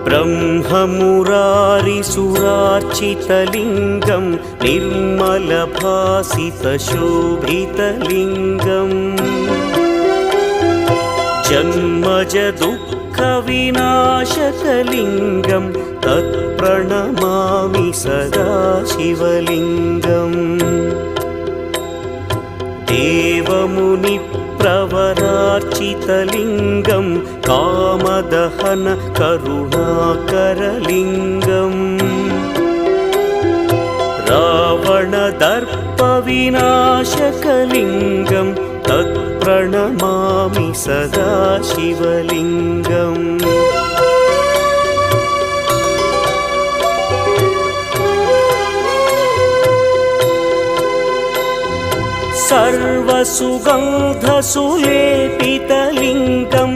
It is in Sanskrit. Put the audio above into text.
ब्रह्ममुरारिसुरार्चितलिङ्गं निर्मलभासितशोभितलिङ्गम् जन्मजदुःखविनाशकलिङ्गं तत्प्रणमामि सदा शिवलिङ्गम् देवमुनिप्रवरार्चितलिङ्गं कामदहन करुणाकरलिङ्गम् रावणदर्पविनाशकलिङ्गं तत्प्रणमामि सदा शिवलिङ्गम् सर्वसुगन्धसुलेपितलिङ्गं